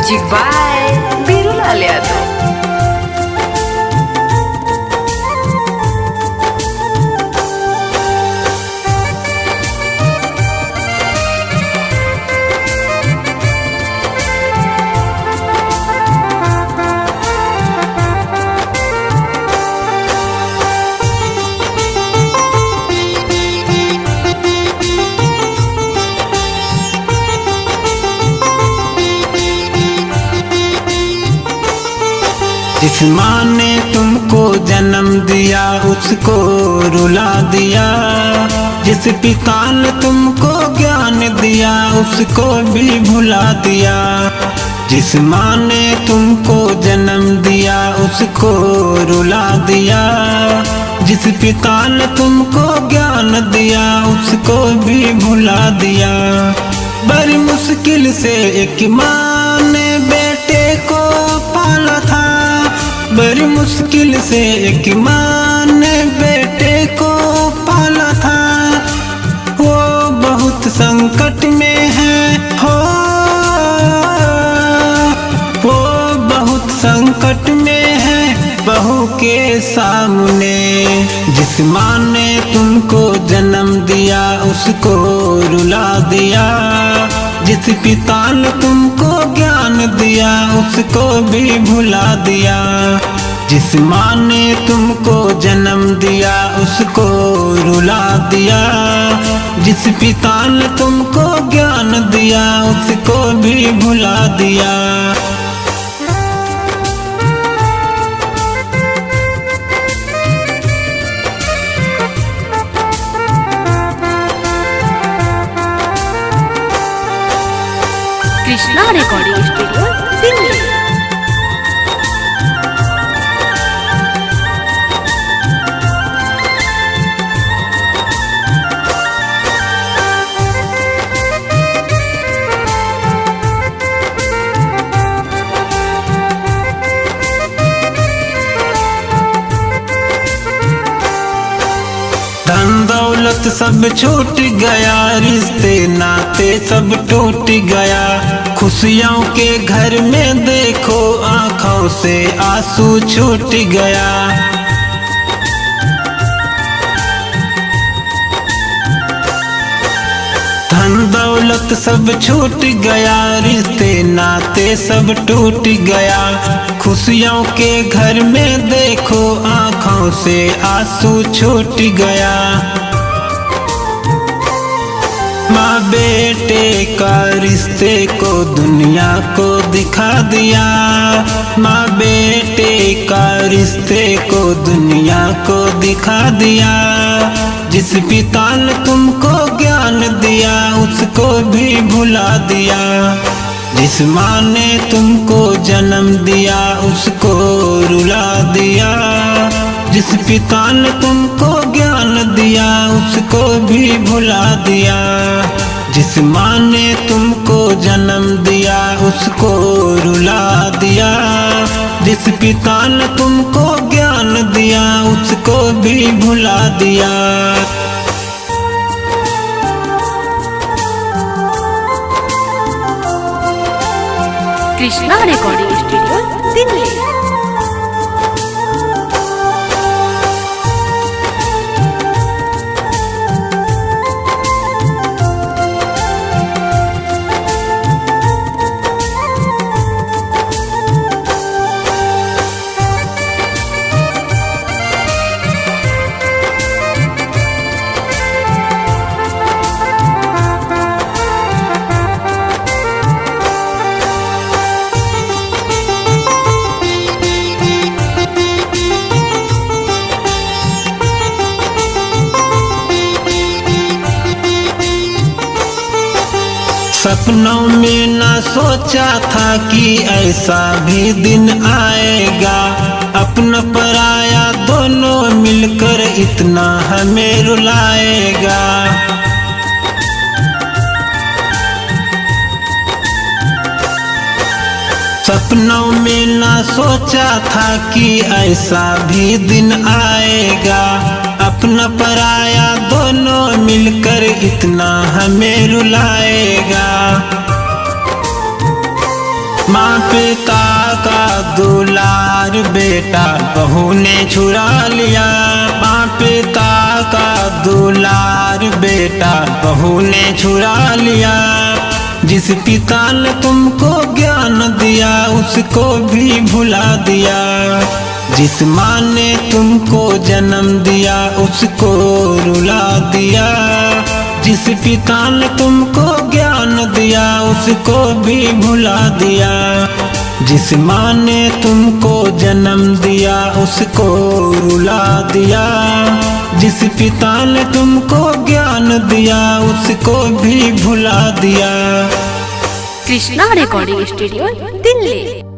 Music by बीरूलाल Yadav. जिस माँ ने तुमको जन्म दिया उसको रुला दिया, जिस पिता ने तुमको ज्ञान दिया उसको भी भुला दिया। जिस माँ ने तुमको जन्म दिया उसको रुला दिया, जिस पिता ने तुमको ज्ञान दिया उसको भी भुला दिया। बड़ी मुश्किल से एक माँ ने बेटे को पाला था, बड़ी मुश्किल से एक माँ ने बेटे को पाला था। वो बहुत संकट में है हो, वो बहुत संकट में है बहू के सामने। जिस माँ ने तुमको जन्म दिया उसको रुला दिया, जिस पिता ने तुमको ज्ञान दिया उसको भी भुला दिया। जिस माँ ने तुमको जन्म दिया उसको रुला दिया, जिस पिता ने तुमको ज्ञान दिया उसको भी भुला दिया। Krishna recording studio Delhi. धन दौलत सब छूट गया, रिश्ते नाते सब टूट गया। खुशियों के घर में देखो आंखों से आंसू छूट गया। धन दौलत सब छूट गया, रिश्ते नाते सब टूट गया। खुशियों के घर में देखो आंखों से आंसू छूट गया। माँ बेटे का रिश्ते को दुनिया को दिखा दिया, माँ बेटे का रिश्ते को दुनिया को दिखा दिया। जिस पिता ने तुमको ज्ञान दिया उसको भी भुला दिया। जिस माँ ने तुमको जन्म दिया उसको रुला दिया, जिस पिता ने तुमको ज्ञान दिया उसको भी भुला दिया। जिस माँ ने तुमको जन्म दिया उसको रुला दिया, जिस पिता ने तुमको ज्ञान दिया उसको भी भुला दिया। Krishna recording studio Delhi. सपनों में ना सोचा था कि ऐसा भी दिन आएगा, अपना पराया दोनों मिलकर इतना हमें रुलाएगा। सपनों में ना सोचा था कि ऐसा भी दिन आएगा, अपना पराया दोनों मिलकर इतना हमें रुलाएगा। माँ पिता का दुलार बेटा बहू ने चुरा लिया। माँ पिता का दुलार बेटा बहू ने चुरा लिया। जिस पिता ने तुमको ज्ञान दिया उसको भी भुला दिया। जिस माँ ने तुमको जन्म दिया उसको रुला दिया। जिस पिता ने तुमको ज्ञान दिया उसको भी भुला दिया। जिस माँ ने तुमको जन्म दिया उसको रुला दिया। जिस पिता ने तुमको ज्ञान दिया उसको भी भुला दिया। Krishna recording studio Delhi.